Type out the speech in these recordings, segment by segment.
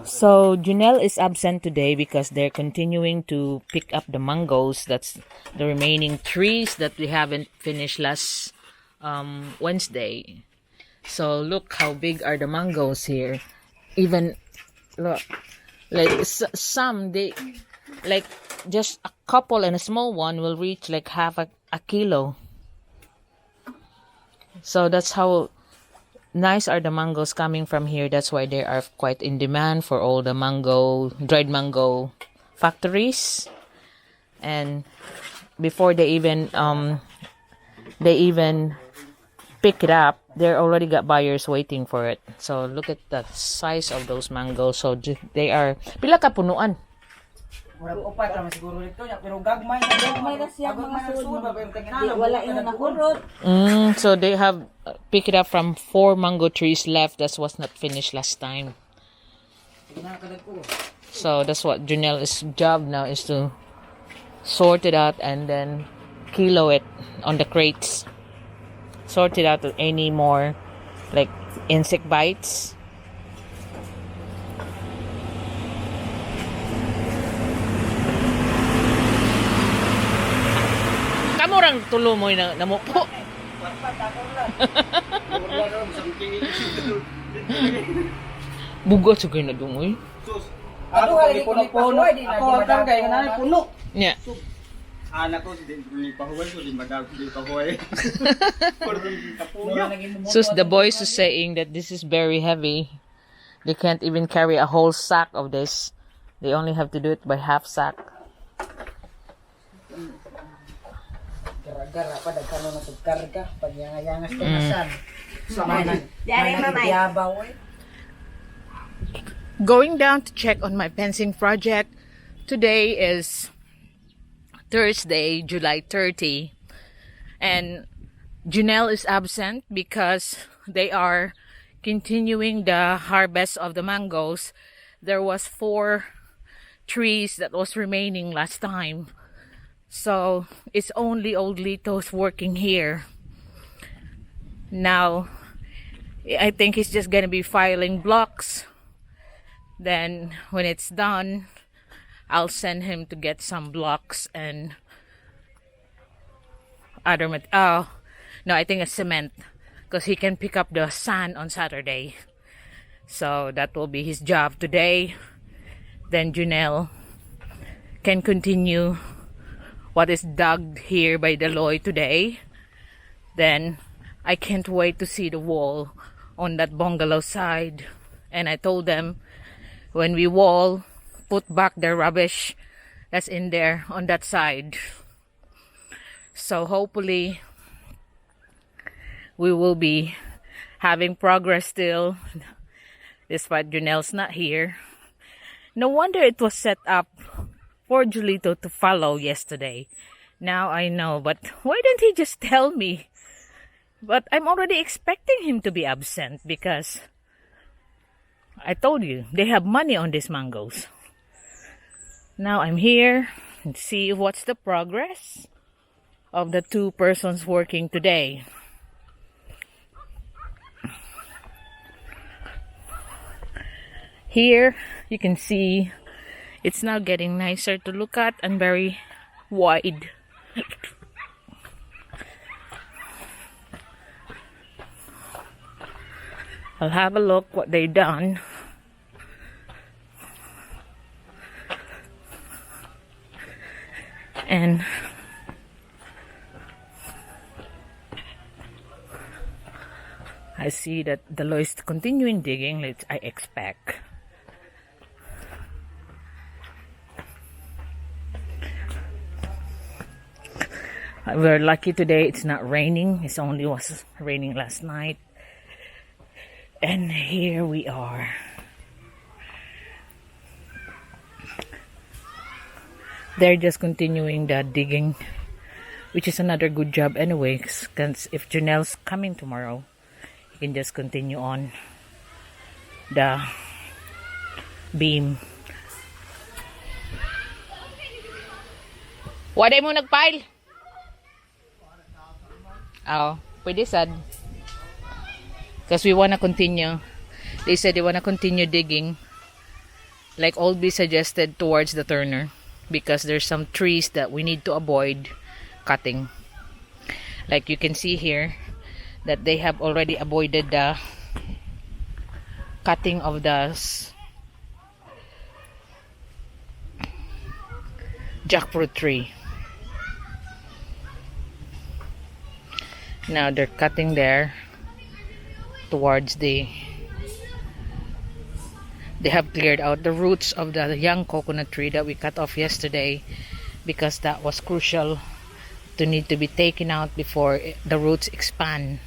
So Junelle is absent today because they're continuing to pick up the mangoes. That's the remaining trees that we haven't finished last Wednesday. So look how big are the mangoes here. Even look, like some they like just a couple and a small one will reach like half a kilo. So that's how nice are the mangoes coming from here. That's why they are quite in demand for all the dried mango factories. And before they even pick it up, they already got buyers waiting for it. So look at the size of those mangoes. So they are pila ka punuan. Upat naman siguro dito niya, pero gagmay na siya mga sud wala ina nakurot. So they have picked it up from 4 mango trees left that was not finished last time. So that's what Junelle's job now is to sort it out and then kilo it on the crates. Sort it out of any more like insect bites. Kamurang tulo mo na namupo. Bugot sa na dungoy. Ako hali puno ako ang kay na puno. Yeah. Anak ko di pahuway so di madag di pahuway. So the boys are saying that this is very heavy. They can't even carry a whole sack of this. They only have to do it by half sack. Gara-gara pa dagkano na karga pag yangas kinasan. Yabaw eh. Going down to check on my fencing project. Today is Thursday, July 30, and Junelle is absent because they are continuing the harvest of the mangoes. There was 4 trees that was remaining last time, so it's only old Lito's working here. Now, I think he's just gonna be filing blocks. Then when it's done, I'll send him to get some blocks and other no, I think it's cement because he can pick up the sand on Saturday. So that will be his job today. Then Junelle can continue what is dug here by Deloy today. Then I can't wait to see the wall on that bungalow side. And I told them when we wall, put back the rubbish that's in there on that side. So hopefully we will be having progress still despite Junelle's not here. No wonder it was set up for Julito to follow yesterday. Now I know, but why didn't he just tell me? But I'm already expecting him to be absent because I told you they have money on these mangoes. Now I'm here and see what's the progress of the 2 persons working today. Here you can see it's now getting nicer to look at and very wide. I'll have a look what they've done. And I see that the law is continuing digging, I expect. We're lucky today it's not raining. It only was raining last night. And here we are. They're just continuing the digging, which is another good job anyway, because if Junelle's coming tomorrow, you can just continue on the beam. Waday mo nagpile? Oh, pwede sad. Because we want to continue. They said they want to continue digging like Olby suggested, towards the turner, because there's some trees that we need to avoid cutting. Like you can see here that they have already avoided the cutting of the jackfruit tree. Now they're cutting there towards they have cleared out the roots of the young coconut tree that we cut off yesterday, because that was crucial to need to be taken out before the roots expand.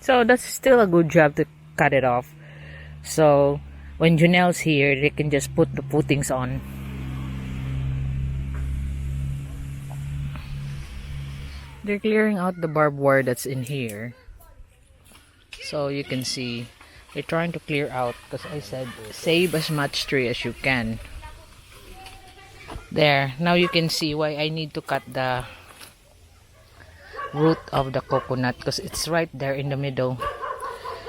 So that's still a good job to cut it off. So when Junelle's here, they can just put the footings on. They're clearing out the barbed wire that's in here. So you can see they're trying to clear out, because I said save as much tree as you can. There, now you can see why I need to cut the root of the coconut, because it's right there in the middle.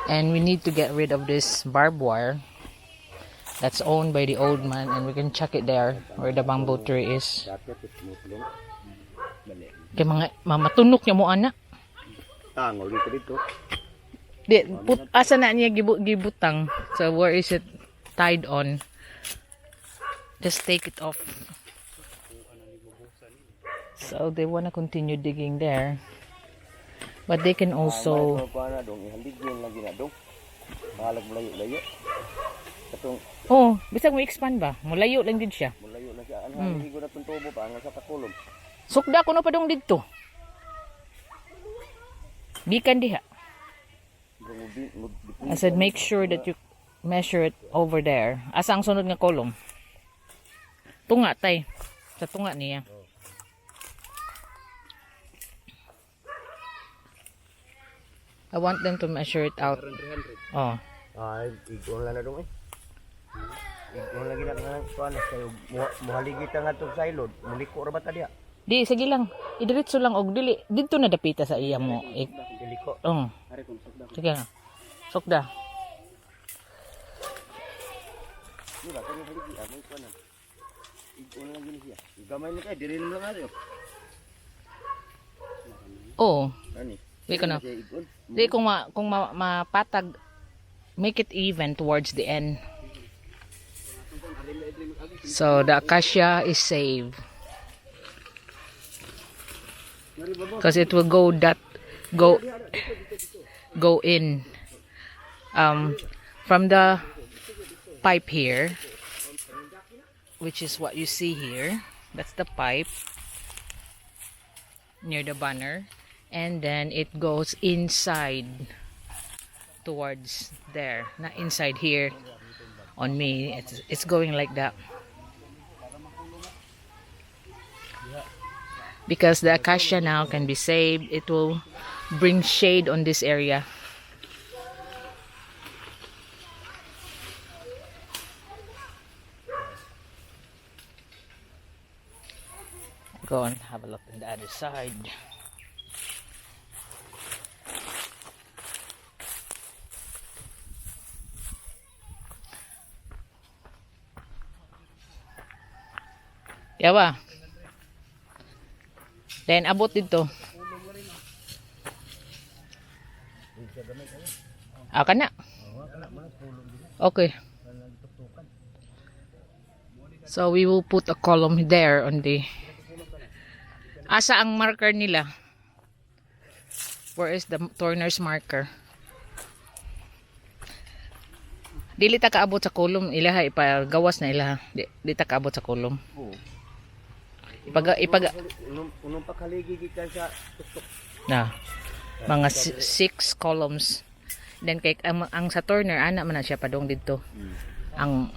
And we need to get rid of this barbed wire that's owned by the old man, and we can chuck it there where the bamboo tree is. Kaya mga matunok niya mo, anak. Tangol dito dito. Di, asa na niya gibutang. So where is it tied on? Just take it off. So they wanna continue digging there, but they can also. Oh, bisag mo expand ba? Mulayo lang din siya. Mulayo na siya. Ano higo na tuntubo pa ang sa kakulom. Sukda ko na pa dong dito. Bikan diha. I said make sure that you measure it over there. Asa ang sunod nga kolom? Tunga tay. Sa tunga niya. I want them to measure it out. Oh. Ay, igon lang na dong eh. Igon lagi na nga kuan kayo muhaligi ta nga tong sailod. Muliko ra ba ta diha? Di, sige lang. Idiretso lang og dili. Dito na dapita sa iya mo. Iliko. Sige nga. Sukda. Di ba kani haligi ano kuan. Igon lang gini siya. Gamay ni kay diri lang ayo. Oh. Ani. Di ko na. Di kung mapatag, make it even towards the end. So the acacia is saved. Because it will go in from the pipe here, which is what you see here. That's the pipe near the banner, and then it goes inside towards there, not inside here on me. It's going like that. Because the acacia now can be saved, it will bring shade on this area. Go and have a look on the other side. Yawa. Then abot dito. Kana. Okay. So we will put a column there on the. Asa ang marker nila? Where is the turner's marker? Dili ta kaabot sa column ilaha, ipagawas na ilaha. Di ta kaabot sa column. Unong pakaligi gikan sa tuktok. Na. Mga 6 columns. Then kay ang sa turner ana man na siya padong dito. Ang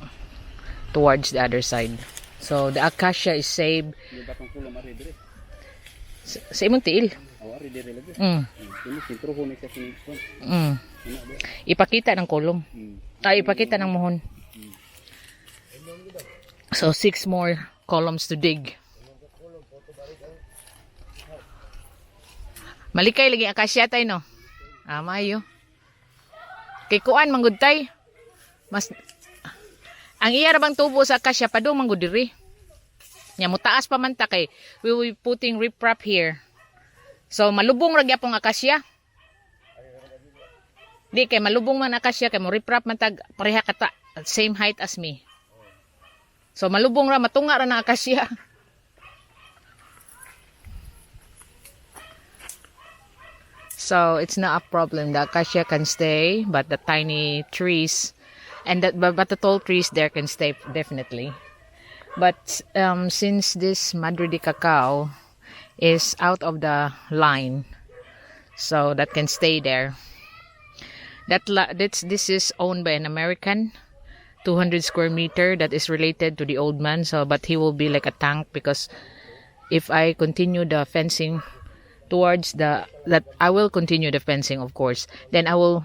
towards the other side. So the acacia is saved. Sa imong tiil. Ipakita ng kolom. Ipakita ng muhon. So 6 more columns to dig. Malikay lagi acacia tayo no. Mayo. Kay kuan manggod tay. Mas ang iya ra bang tubo sa akasya padung manggod diri. Nya mo taas pa man ta kay we will be putting riprap here. So malubong ra gyapon akasya. Di kay malubong man akasya kay mo riprap man tag pareha kata same height as me. So malubong ra matunga ra na akasya. So it's not a problem. The acacia can stay, but the tiny trees and but the tall trees there can stay definitely. But since this Madre de Cacao is out of the line, so that can stay there. This is owned by an American, 200 square meter. That is related to the old man. So, but he will be like a tank because if I continue the fencing towards that I will continue the fencing, of course. Then I will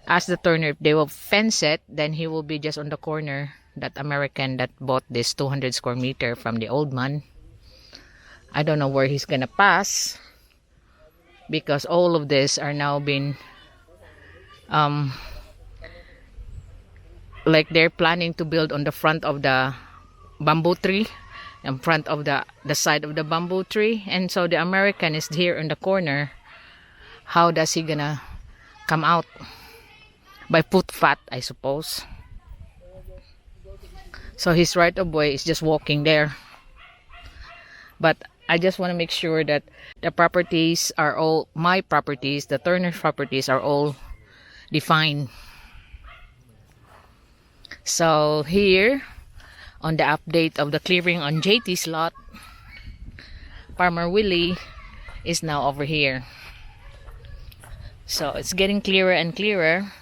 ask the turner if they will fence it. Then he will be just on the corner. That American that bought this 200 square meter from the old man. I don't know where he's gonna pass because all of this are now been like they're planning to build on the front of the bamboo tree, in front of the side of the bamboo tree, and so the American is here in the corner. How does he gonna come out? By footpath, I suppose. So his right of way is just walking there. But I just want to make sure that the properties are all my properties, the Turner properties are all defined. So here on the update of the clearing on JT's lot, Farmer Willie is now over here. So it's getting clearer and clearer,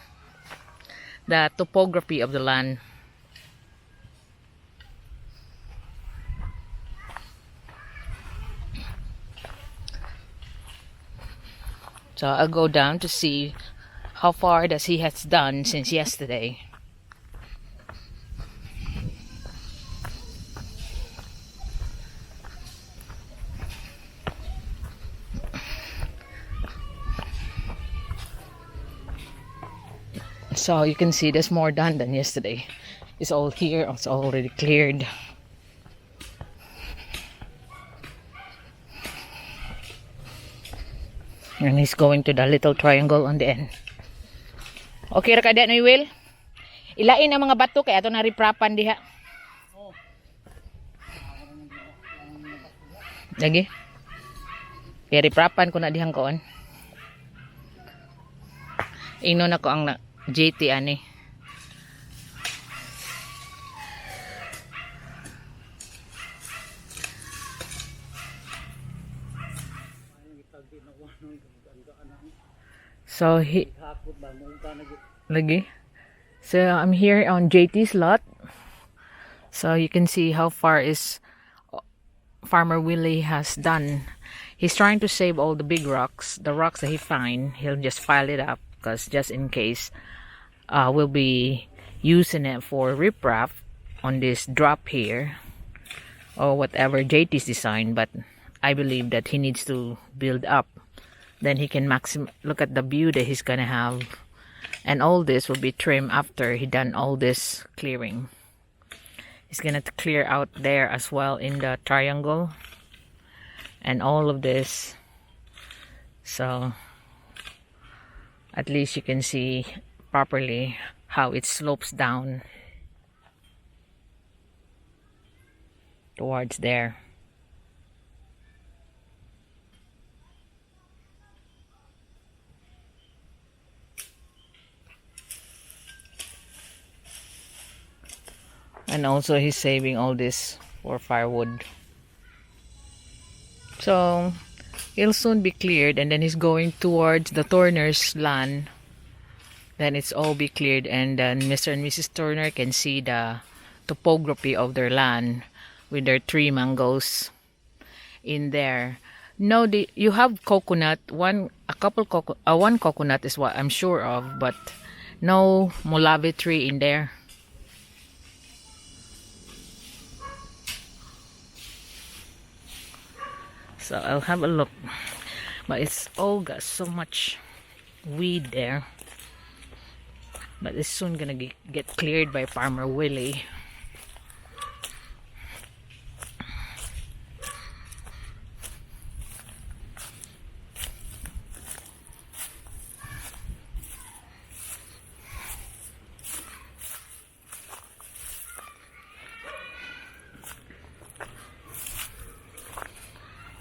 the topography of the land. So I'll go down to see how far does he has done since yesterday. So you can see there's more done than yesterday. It's all here, it's already cleared. And he's going to the little triangle on the end. Okay ra kada no Will? Ilain ang mga bato kay ato na riprapan diha. Lagi. Kaya riprapan ko na dihang koon. Ingnon ako ang JT ani. So lagi. So I'm here on JT's lot. So you can see how far is Farmer Willie has done. He's trying to save all the big rocks, the rocks that he find. He'll just file it up because just in case we'll be using it for riprap on this drop here or whatever JT's design. But I believe that he needs to build up. Then he can look at the view that he's gonna have, and all this will be trimmed after he done all this clearing. He's gonna clear out there as well in the triangle and all of this, so at least you can see properly how it slopes down towards there. And also he's saving all this for firewood. So it'll soon be cleared, and then he's going towards the Turner's land. Then it's all be cleared, and then Mr. and Mrs. Turner can see the topography of their land with their tree mangoes in there. No, you have coconut. One coconut is what I'm sure of, but no Molave tree in there. So I'll have a look, but it's all got so much weed there. But it's soon gonna get cleared by Farmer Willie.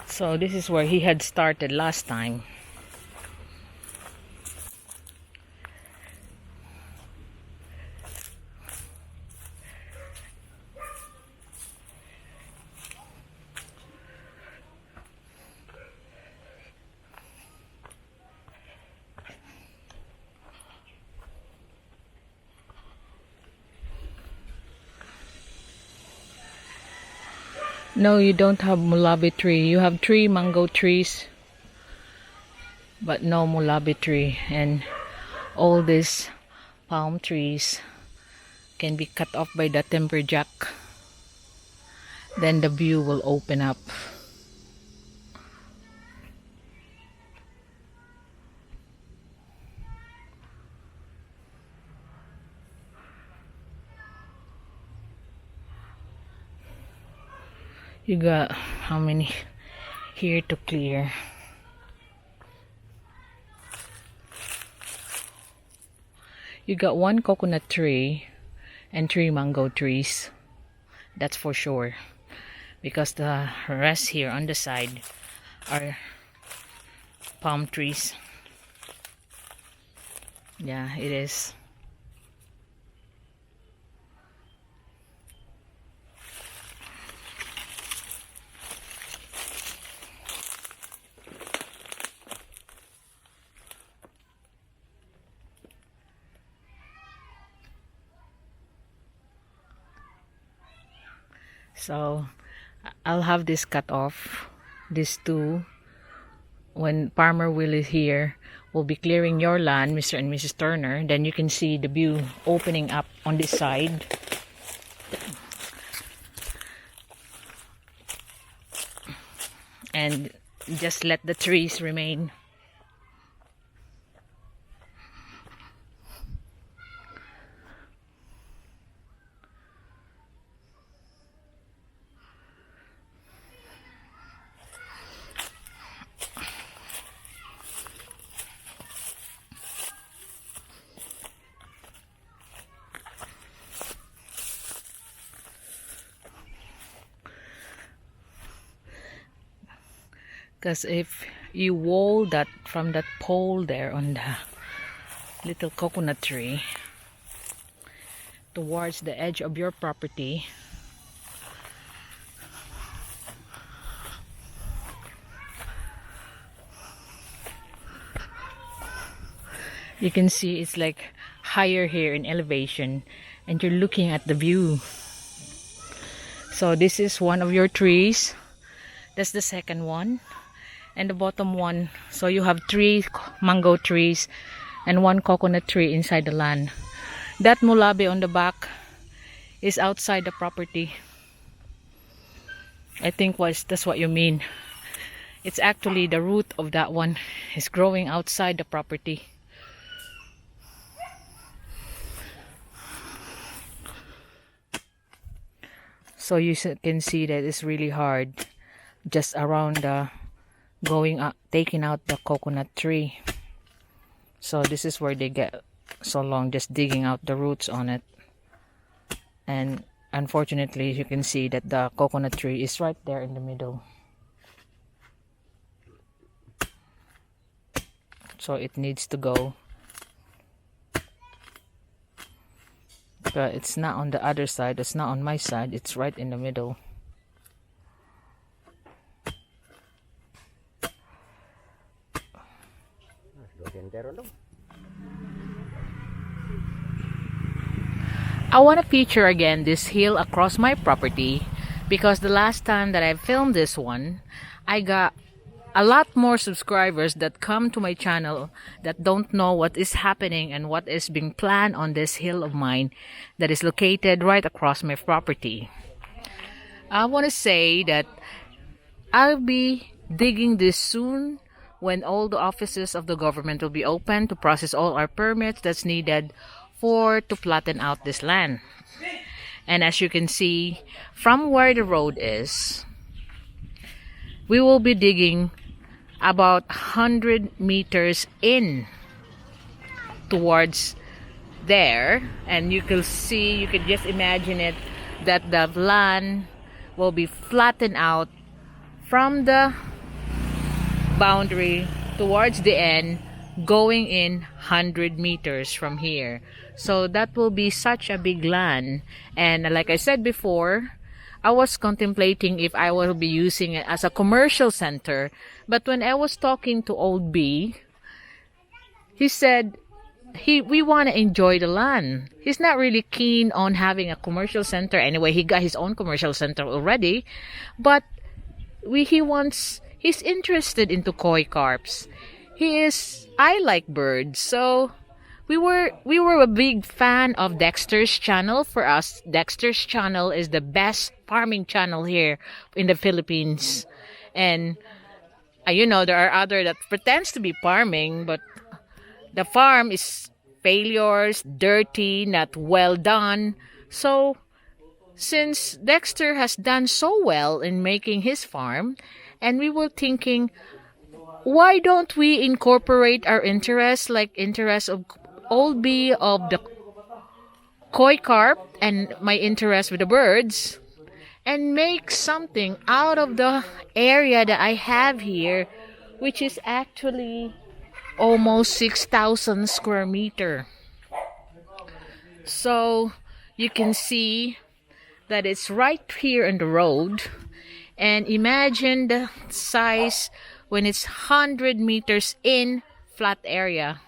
So this is where he had started last time. No, you don't have mulabi tree. You have 3 mango trees, but no mulabi tree. And all these palm trees can be cut off by the timber jack. Then the view will open up. You got how many here to clear? You got 1 coconut tree and 3 mango trees. That's for sure. Because the rest here on the side are palm trees. Yeah, it is. So I'll have this cut off, these 2. When Farmer Will is here, we'll be clearing your land, Mr. and Mrs. Turner. Then you can see the view opening up on this side. And just let the trees remain. Because if you wall that from that pole there on the little coconut tree towards the edge of your property, you can see it's like higher here in elevation, and you're looking at the view. So this is one of your trees. That's the second one. And the bottom one. So you have 3 mango trees and 1 coconut tree inside the land. That mulabi on the back is outside the property. I think that's what you mean. It's actually the root of that one is growing outside the property. So you can see that it's really hard just around the going up, taking out the coconut tree. So this is where they get so long, just digging out the roots on it. And unfortunately, you can see that the coconut tree is right there in the middle. So it needs to go. But it's not on the other side, it's not on my side, it's right in the middle. I want to feature again this hill across my property because the last time that I filmed this one, I got a lot more subscribers that come to my channel that don't know what is happening and what is being planned on this hill of mine that is located right across my property. I want to say that I'll be digging this soon when all the offices of the government will be open to process all our permits that's needed for to flatten out this land. And as you can see, from where the road is, we will be digging about 100 meters in towards there, and you can see, you can just imagine it, that the land will be flattened out from the boundary towards the end, going in 100 meters from here. So that will be such a big land. And like I said before, I was contemplating if I will be using it as a commercial center. But when I was talking to Old B, he said we want to enjoy the land. He's not really keen on having a commercial center. Anyway, he got his own commercial center already. But he's interested into koi carps. I like birds, so we were a big fan of Dexter's channel. For us, Dexter's channel is the best farming channel here in the Philippines. And there are other that pretends to be farming, but the farm is failures, dirty, not well done. So since Dexter has done so well in making his farm, and we were thinking, why don't we incorporate our interests, like interest of Old B of the koi carp and my interest with the birds, and make something out of the area that I have here, which is actually almost 6,000 square meter. So you can see that it's right here on the road, and imagine the size when it's 100 meters in flat area.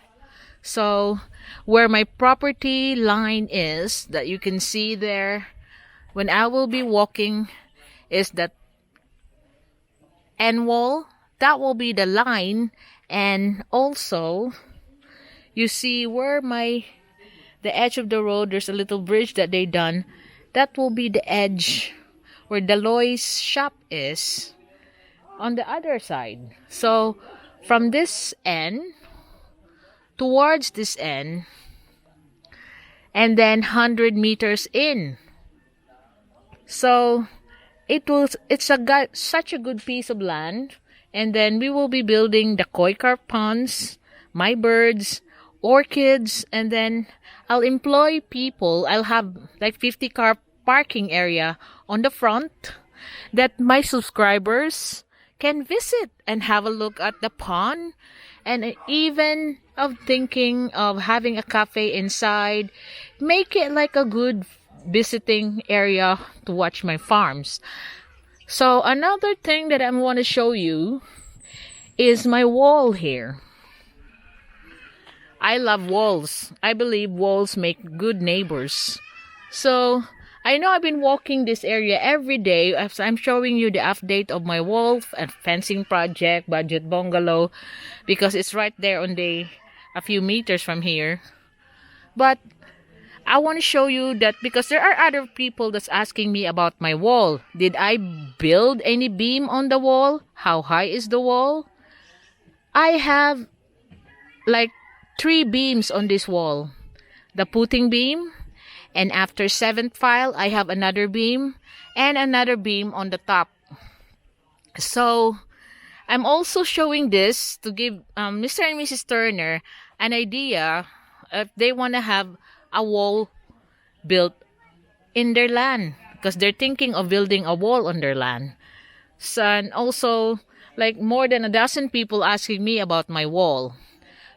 So where my property line is, that you can see there when I will be walking, is that end wall. That will be the line. And also you see where the edge of the road, there's a little bridge that they done. That will be the edge where Deloy's shop is on the other side. So from this end towards this end, and then 100 meters in. So it's such a good piece of land. And then we will be building the koi carp ponds, my birds, orchids, and then I'll employ people. I'll have like 50 car parking area on the front that my subscribers can visit and have a look at the pond, and even of thinking of having a cafe inside, make it like a good visiting area to watch my farms. So another thing that I want to show you is my wall here. I love walls. I believe walls make good neighbors. So I know I've been walking this area every day as I'm showing you the update of my wall and fencing project, budget bungalow, because it's right there on a few meters from here. But I want to show you that because there are other people that's asking me about my wall. Did I build any beam on the wall? How high is the wall? I have like 3 beams on this wall. The footing beam, and after 7th file, I have another beam and another beam on the top. So I'm also showing this to give Mr. and Mrs. Turner an idea if they want to have a wall built in their land, because they're thinking of building a wall on their land. So, and also like more than a dozen people asking me about my wall.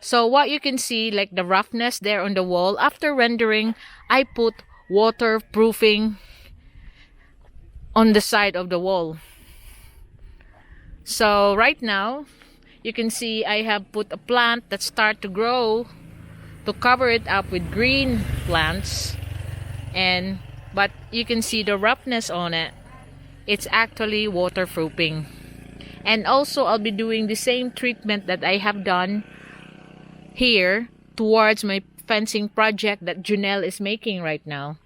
So what you can see, like the roughness there on the wall, after rendering, I put waterproofing on the side of the wall. So right now, you can see I have put a plant that start to grow to cover it up with green plants, but you can see the roughness on it. It's actually waterproofing. And also I'll be doing the same treatment that I have done here towards my fencing project that Junelle is making right now.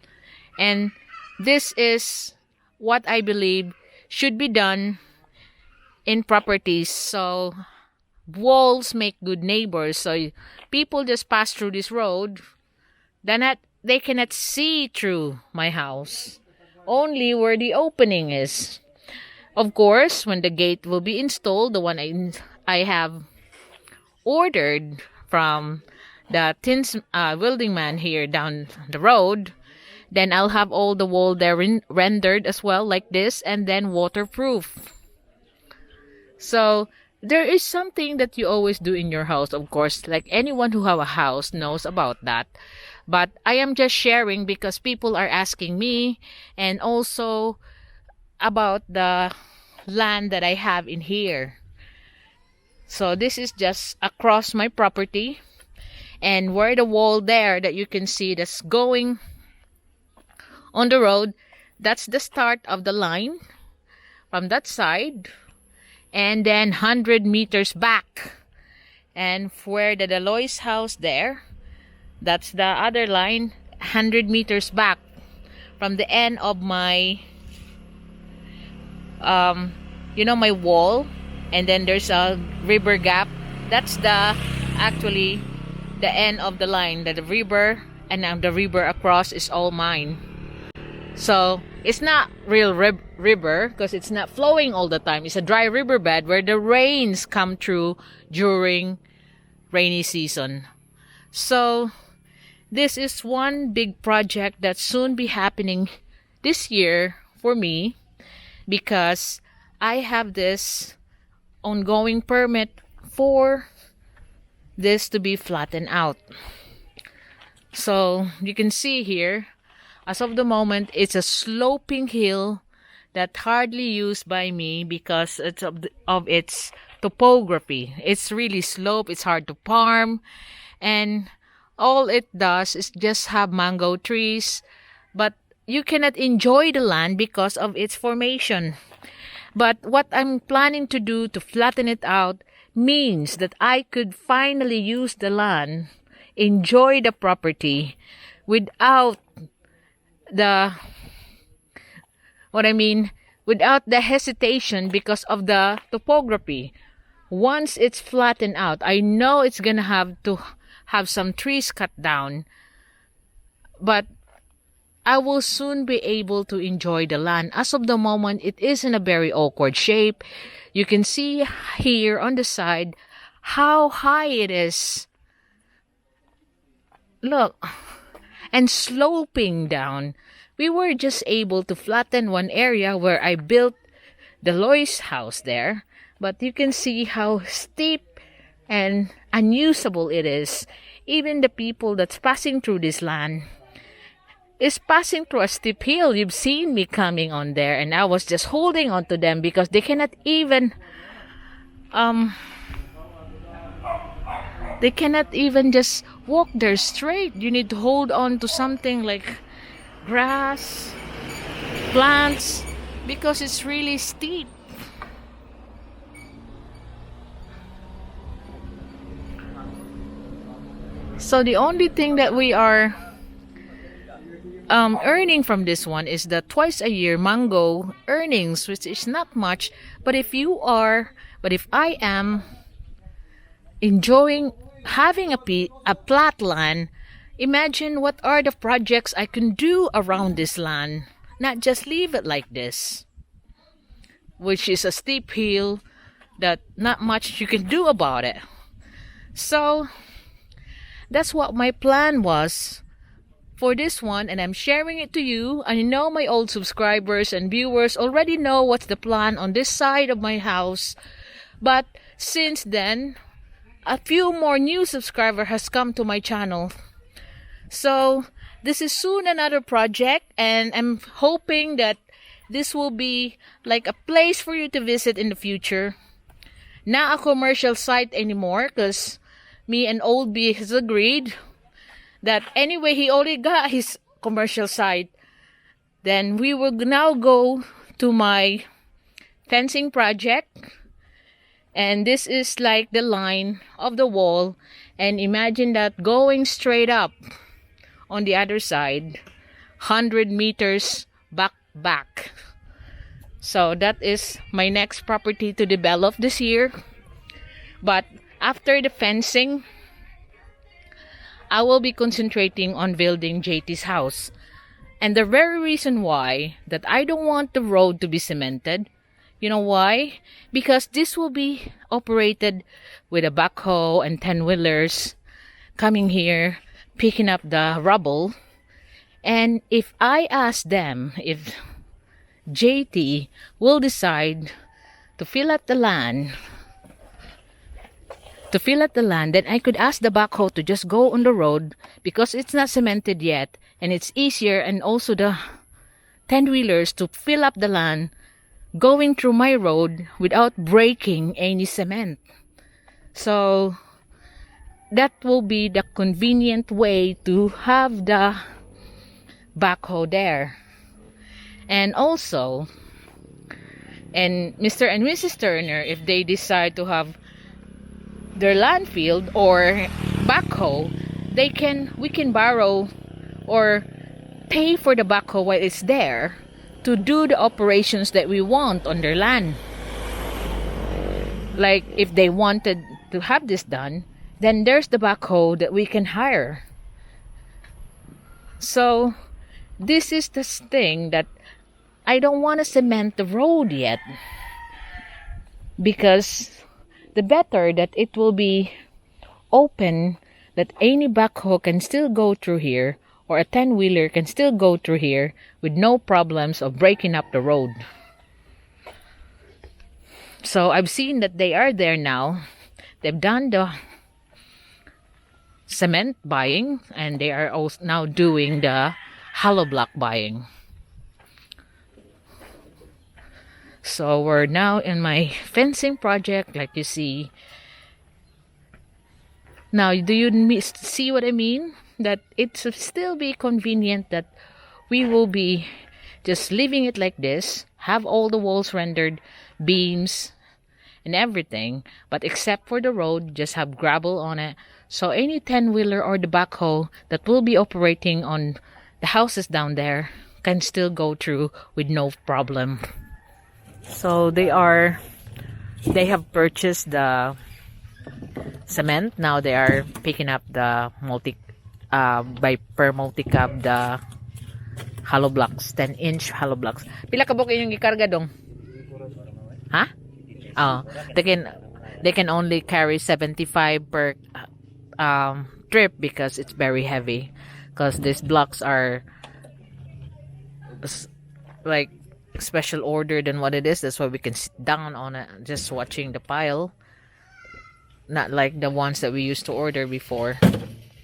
And this is what I believe should be done in properties. So walls make good neighbors. So people just pass through this road, they cannot see through my house, only where the opening is. Of course, when the gate will be installed, the one I have ordered from the building man here down the road, then I'll have all the wall there rendered as well, like this, and then waterproof. So there is something that you always do in your house, of course, like anyone who have a house knows about that. But I am just sharing because people are asking me, and also about the land that I have in here. So this is just across my property, and where the wall there that you can see that's going on the road, that's the start of the line from that side, and then 100 meters back, and where the Deloy's house there, that's the other line, 100 meters back from the end of my my wall, and then there's a river gap. That's actually the end of the line, that the river, and the river across is all mine. So it's not real river because it's not flowing all the time. It's a dry riverbed where the rains come through during rainy season. So this is one big project that soon be happening this year for me, because I have this ongoing permit for this to be flattened out. So you can see here, as of the moment, it's a sloping hill that hardly used by me because it's of its topography. It's really slope, it's hard to farm, and all it does is just have mango trees, but you cannot enjoy the land because of its formation. But what I'm planning to do to flatten it out means that I could finally use the land, enjoy the property without without the hesitation because of the topography. Once it's flattened out, I know it's gonna have to have some trees cut down, but I will soon be able to enjoy the land. As of the moment, it is in a very awkward shape. You can see here on the side how high it is. Look, and sloping down. We were just able to flatten one area where I built the Lois house there, but you can see how steep and unusable it is. Even the people that's passing through this land is passing through a steep hill. You've seen me coming on there, and I was just holding on to them because they cannot even just walk there straight. You need to hold on to something like grass, plants, because it's really steep. So the only thing that we are earning from this one is the twice a year mango earnings, which is not much. But if I am enjoying having a flat land, imagine what are the projects I can do around this land, not just leave it like this, which is a steep hill that not much you can do about it. So that's what my plan was for this one, and I'm sharing it to you. I know my old subscribers and viewers already know what's the plan on this side of my house, but since then a few more new subscribers has come to my channel. So this is soon another project, and I'm hoping that this will be like a place for you to visit in the future. Not a commercial site anymore, because me and Old B has agreed that anyway he already got his commercial site. Then we will now go to my fencing project, and this is like the line of the wall, and imagine that going straight up on the other side 100 meters back. So that is my next property to develop this year. But after the fencing, I will be concentrating on building JT's house. And the very reason why that I don't want the road to be cemented, you know why? Because this will be operated with a backhoe and 10-wheelers coming here, picking up the rubble. And if I ask them if JT will decide to fill up the land, then I could ask the backhoe to just go on the road because it's not cemented yet, and it's easier, and also the 10-wheelers to fill up the land going through my road without breaking any cement. So that will be the convenient way to have the backhoe there. And also, and Mr. and Mrs. Turner, if they decide to have their land field or backhoe, we can borrow or pay for the backhoe while it's there to do the operations that we want on their land. Like if they wanted to have this done, then there's the backhoe that we can hire. So this is the thing that I don't want to cement the road yet, because the better that it will be open, that any backhoe can still go through here, or a 10-wheeler can still go through here with no problems of breaking up the road. So I've seen that they are there now. They've done the cement buying, and they are also now doing the hollow block buying. So we're now in my fencing project, like you see. Now, do you see what I mean? That it should still be convenient that we will be just leaving it like this, have all the walls rendered, beams, and everything, but except for the road, just have gravel on it. So any 10-wheeler or the backhoe that will be operating on the houses down there can still go through with no problem. So they have purchased the cement. Now they are picking up the per multi-cab, the hollow blocks, 10-inch hollow blocks. Pila ka buok inyong gikarga dong? Ha? Oh, they can only carry 75 per trip because it's very heavy. Because these blocks are like special order than what it is. That's why we can sit down on it just watching the pile, not like the ones that we used to order before.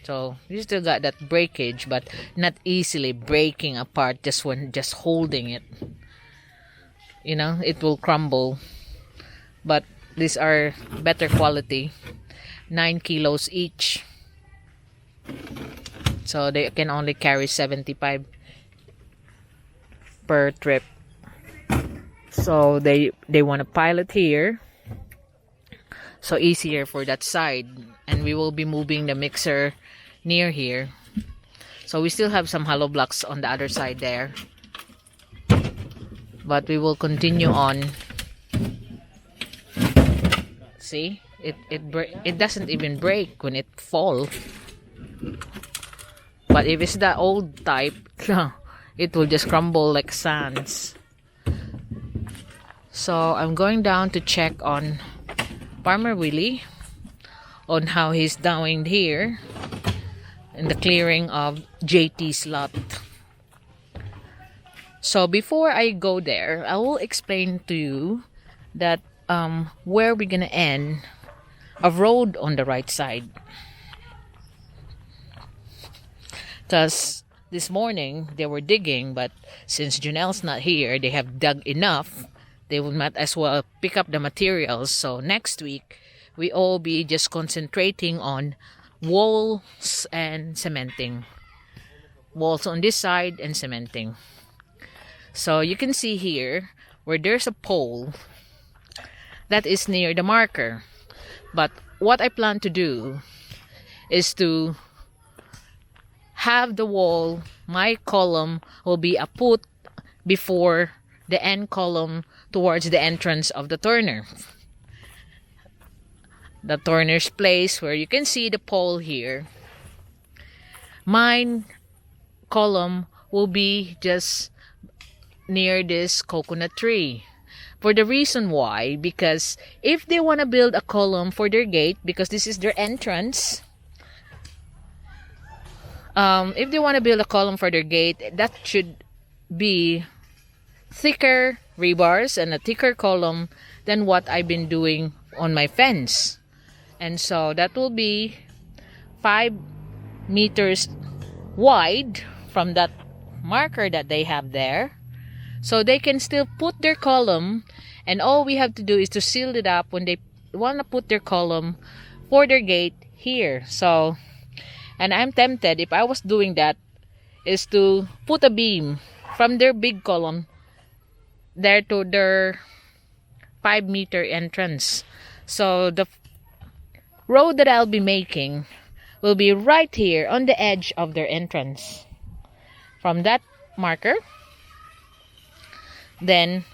So you still got that breakage, but not easily breaking apart just when just holding it. You know, it will crumble. But these are better quality, 9 kilos each, so they can only carry 75 per trip. So they want to pile it here, so easier for that side. And we will be moving the mixer near here, so we still have some hollow blocks on the other side there, but we will continue on. See, it doesn't even break when it falls. But if it's the old type, it will just crumble like sands. So I'm going down to check on Farmer Willie on how he's doing here in the clearing of JT's lot. So before I go there, I will explain to you that where we're gonna end a road on the right side. Because this morning they were digging, but since Janelle's not here, they have dug enough. They will might as well pick up the materials. So next week we all be just concentrating on walls and cementing. Walls on this side and cementing. So you can see here where there's a pole that is near the marker. But what I plan to do is to have the wall, my column will be a put before the end column towards the entrance of the turner. The turner's place, where you can see the pole here. Mine column will be just near this coconut tree. For the reason why, because if they want to build a column for their gate, because this is their entrance, if they want to build a column for their gate, that should be thicker rebars and a thicker column than what I've been doing on my fence. And so that will be 5 meters wide from that marker that they have there. So they can still put their column, and all we have to do is to seal it up when they want to put their column for their gate here. So, and I'm tempted, if I was doing that, is to put a beam from their big column there to their 5-meter entrance. So the road that I'll be making will be right here on the edge of their entrance. From that marker, then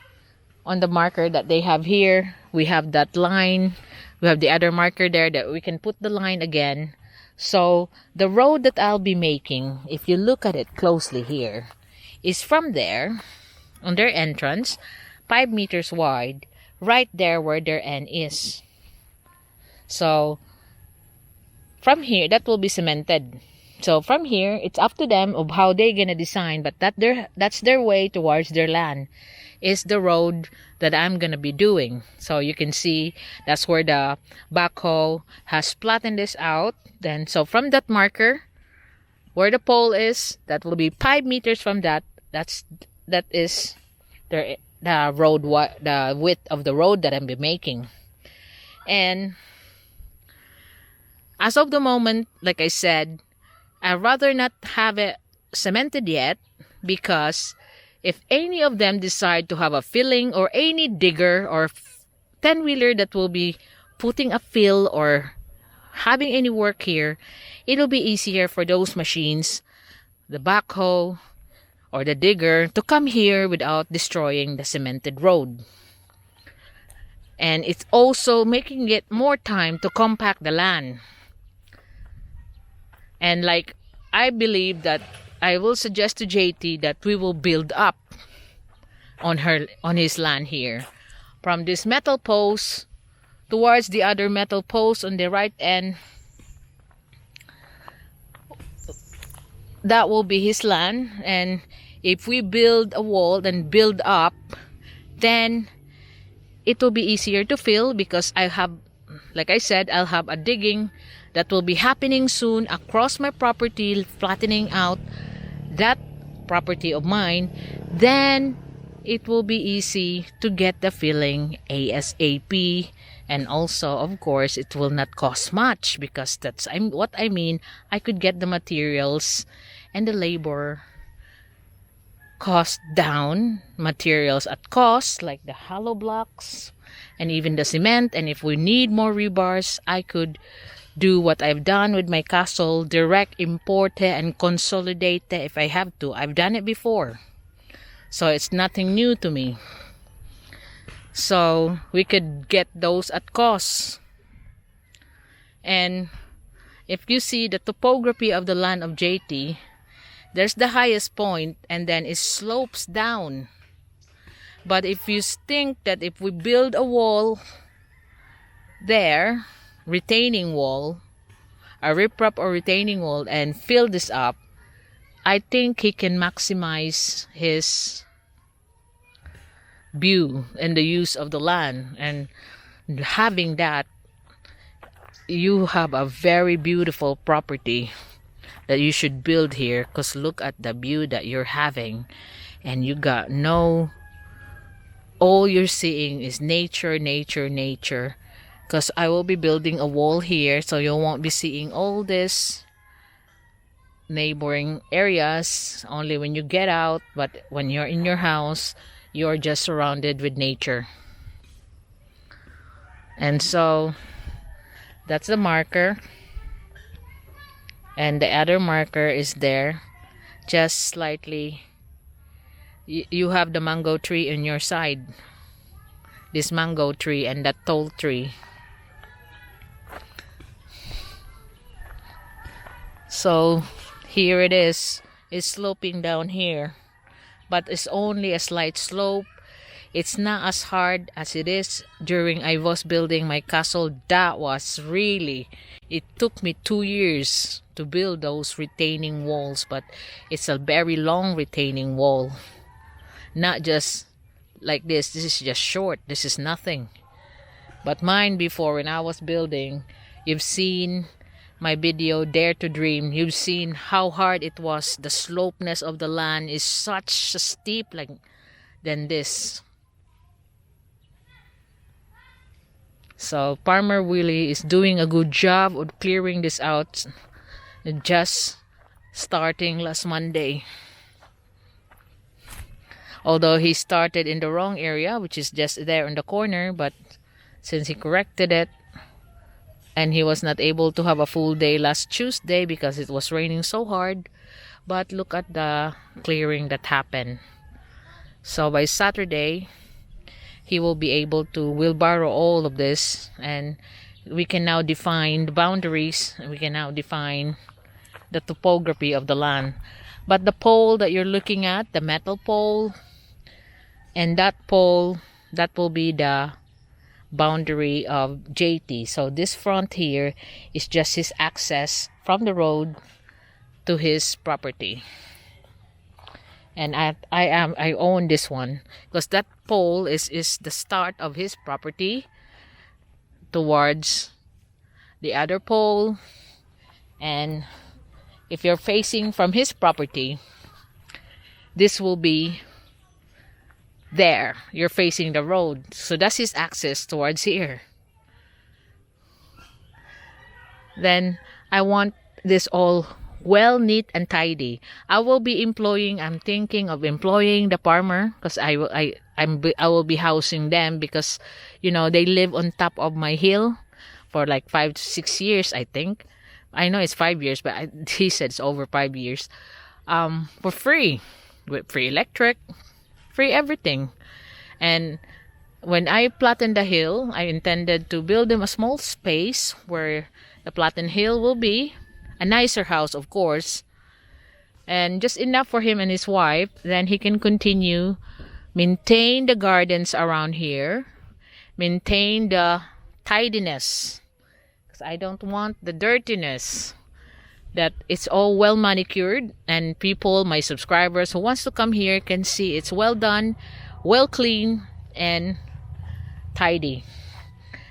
on the marker that they have here, we have that line. We have the other marker there that we can put the line again. So the road that I'll be making, if you look at it closely here, is from there on their entrance, 5 meters wide, right there where their end is. So from here, that will be cemented. So from here, it's up to them of how they're gonna design, but that's their way towards their land, is the road that I'm gonna be doing. So you can see that's where the backhoe has flattened this out. Then so from that marker, where the pole is, that will be 5 meters from that. That is the road, the width of the road that I'm be making. And as of the moment, like I said, I'd rather not have it cemented yet, because if any of them decide to have a filling, or any digger or 10-wheeler that will be putting a fill or having any work here, it'll be easier for those machines, the backhoe or the digger, to come here without destroying the cemented road. And it's also making it more time to compact the land. And like, I believe that I will suggest to JT that we will build up on his land here, from this metal post towards the other metal post on the right end. That will be his land. And if we build a wall and build up, then it will be easier to fill, because I have, like I said, I'll have a digging that will be happening soon across my property, flattening out that property of mine. Then it will be easy to get the filling ASAP. And also, of course, it will not cost much, because that's what I mean. I could get the materials and the labor cost down, materials at cost, like the hollow blocks and even the cement. And if we need more rebars, I could do what I've done with my castle, direct import and consolidate if I have to. I've done it before, so it's nothing new to me. So we could get those at cost. And if you see the topography of the land of JT, there's the highest point, and then it slopes down. But if you think that if we build a wall there, retaining wall, a riprap or retaining wall, and fill this up, I think he can maximize his view and the use of the land. And having that, you have a very beautiful property that you should build here, because look at the view that you're having, and you got all you're seeing is nature, nature, nature. Because I will be building a wall here, so you won't be seeing all this neighboring areas only when you get out. But when you're in your house, you're just surrounded with nature. And so that's the marker, and the other marker is there, just slightly. You have the mango tree on your side, this mango tree and that tall tree. So here it is. It's sloping down here, but it's only a slight slope. It's not as hard as it is during I was building my castle. That was really, it took me 2 years to build those retaining walls, but it's a very long retaining wall. Not just like this. This is just short. This is nothing. But mine before, when I was building, you've seen my video Dare to Dream. You've seen how hard it was. The slopeness of the land is such a steep like than this. So Farmer Willie is doing a good job of clearing this out, just starting last Monday. Although he started in the wrong area, which is just there in the corner, but since he corrected it, and he was not able to have a full day last Tuesday because it was raining so hard. But look at the clearing that happened. So by Saturday, he will be able to wheelbarrow all of this, and we can now define the boundaries, and we can now define the topography of the land. But the pole that you're looking at, the metal pole, and that pole, that will be the boundary of JT. So this front here is just his access from the road to his property. And I own this one because that pole is the start of his property towards the other pole. And if you're facing from his property, this will be there. You're facing the road. So that's his access towards here. Then I want this all well, neat and tidy. I will be I'm thinking of employing the farmer because I will be housing them because, you know, they live on top of my hill for like 5 to 6 years, I think. I know it's 5 years, but he said it's over 5 years. For free, with free electric, free everything. And when I flatten the hill, I intended to build them a small space where the flattened hill will be a nicer house, of course, and just enough for him and his wife. Then he can continue maintain the gardens around here, maintain the tidiness, because I don't want the dirtiness. That it's all well manicured, and people, my subscribers who wants to come here can see it's well done, well clean and tidy.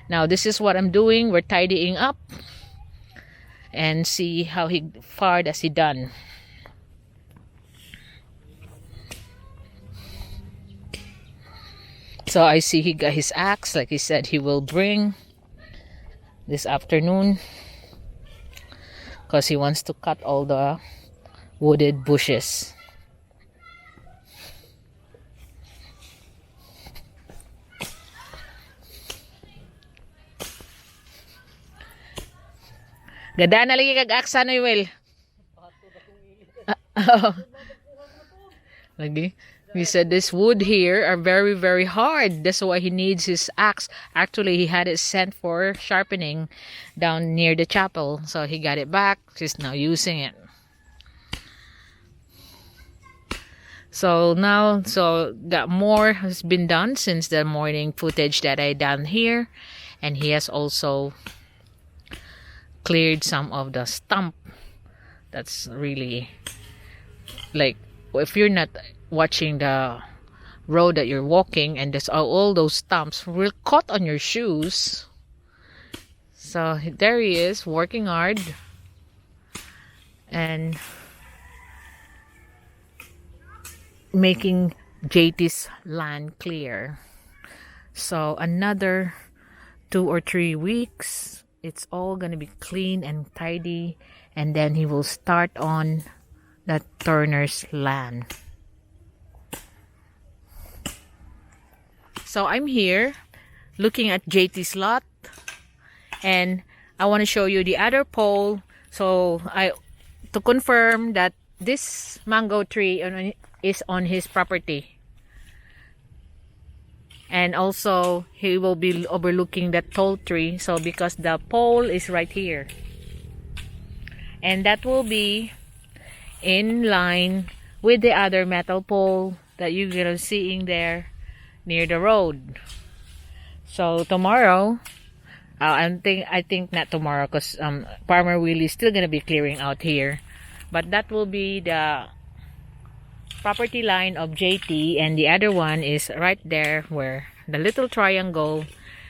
Now this is what I'm doing. We're tidying up and see how far does he done. So I see he got his axe like he said he will bring this afternoon because he wants to cut all the wooded bushes. Gada na lagi kag aksa na Will. Lagi. He said this wood here are very, very hard. That's why he needs his axe. Actually, he had it sent for sharpening down near the chapel. So he got it back. He's now using it. So now, got more has been done since the morning footage that I done here. And he has also cleared some of the stump. That's really like, if you're not watching the road that you're walking and there's all those stumps will cut on your shoes. So there he is working hard and making JT's land clear. So another 2 or 3 weeks it's all gonna be clean and tidy, and then he will start on that Turner's land. So I'm here looking at JT's lot, and I want to show you the other pole. So to confirm that this mango tree is on his property, and also he will be overlooking that tall tree. So because the pole is right here, and that will be in line with the other metal pole that you're gonna seeing there near the road. So tomorrow, I think not tomorrow, because Farmer Willie is still gonna be clearing out here, but that will be the property line of JT, and the other one is right there where the little triangle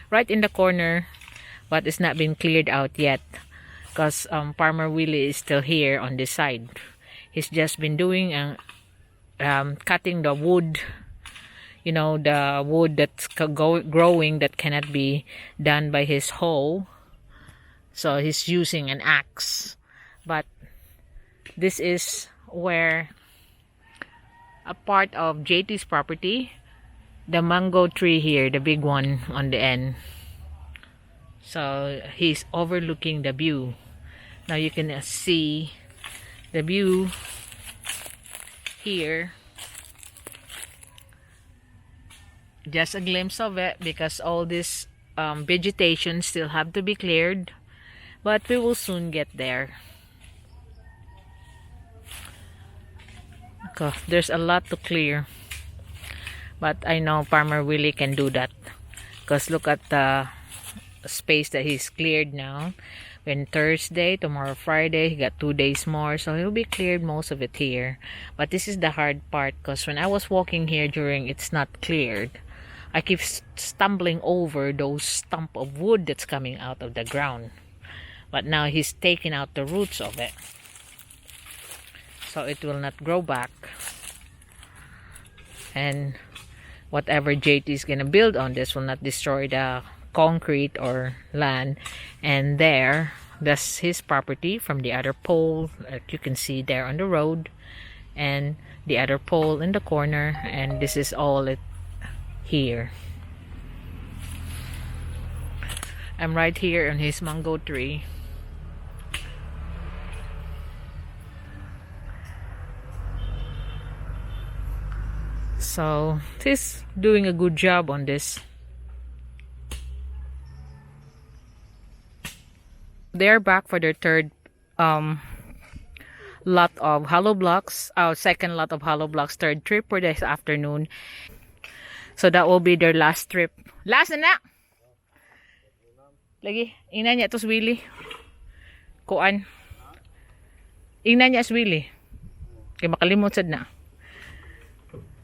right in the corner, but it's not been cleared out yet because Farmer Willie is still here on this side. He's just been doing cutting the wood, you know, the wood that's growing that cannot be done by his hoe, so he's using an axe. But this is where a part of JT's property, the mango tree here, the big one on the end. So he's overlooking the view. Now you can see the view here. Just a glimpse of it, because all this vegetation still have to be cleared, but we will soon get there. Okay, there's a lot to clear, but I know Farmer Willie can do that, because look at the space that he's cleared now. When Thursday, tomorrow Friday, he got 2 days more, so he'll be cleared most of it here. But this is the hard part, because when I was walking here during it's not cleared, I keep stumbling over those stump of wood that's coming out of the ground. But now he's taking out the roots of it, so it will not grow back. And whatever JT is gonna build on this will not destroy the concrete or land. And there, that's his property from the other pole, like you can see there on the road, and the other pole in the corner, and this is all it here. I'm right here on his mango tree. So he's doing a good job on this. They're back for their third lot of hollow blocks, second lot of hollow blocks, third trip for this afternoon. So that will be their last trip. Last na! Lagi, ina niya tos Willie. Kuan. Ina niya is Willie. Kaya makalimot sad na.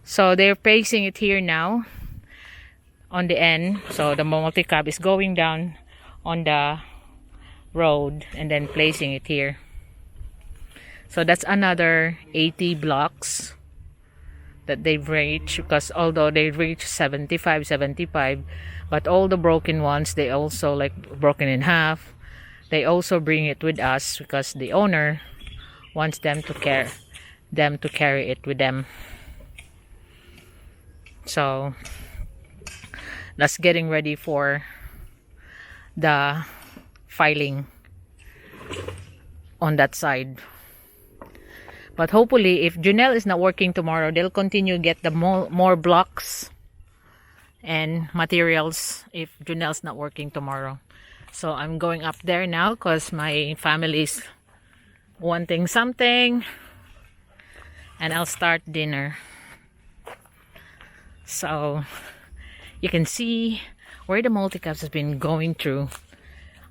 So they're placing it here now on the end. So the multi-cab is going down on the road and then placing it here. So that's another 80 blocks that they've reached, because although they reached 75, but all the broken ones, they also like broken in half, they also bring it with us because the owner wants them to carry it with them. So that's getting ready for the filing on that side. But hopefully, if Junelle is not working tomorrow, they'll continue get the more blocks and materials if Junelle's not working tomorrow. So I'm going up there now because my family is wanting something, and I'll start dinner. So you can see where the multi-cabs has been going through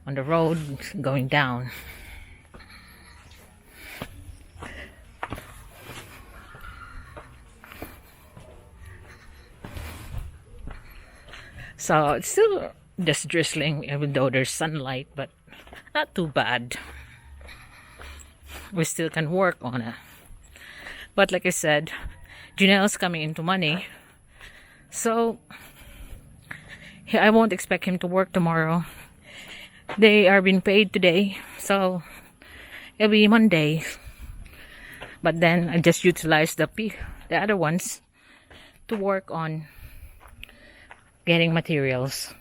on the road going down. So it's still just drizzling, even though there's sunlight, but not too bad. We still can work on it. But like I said, Junelle's coming into money, so I won't expect him to work tomorrow. They are being paid today, so it'll be Monday. But then I just utilize the other ones to work on getting materials.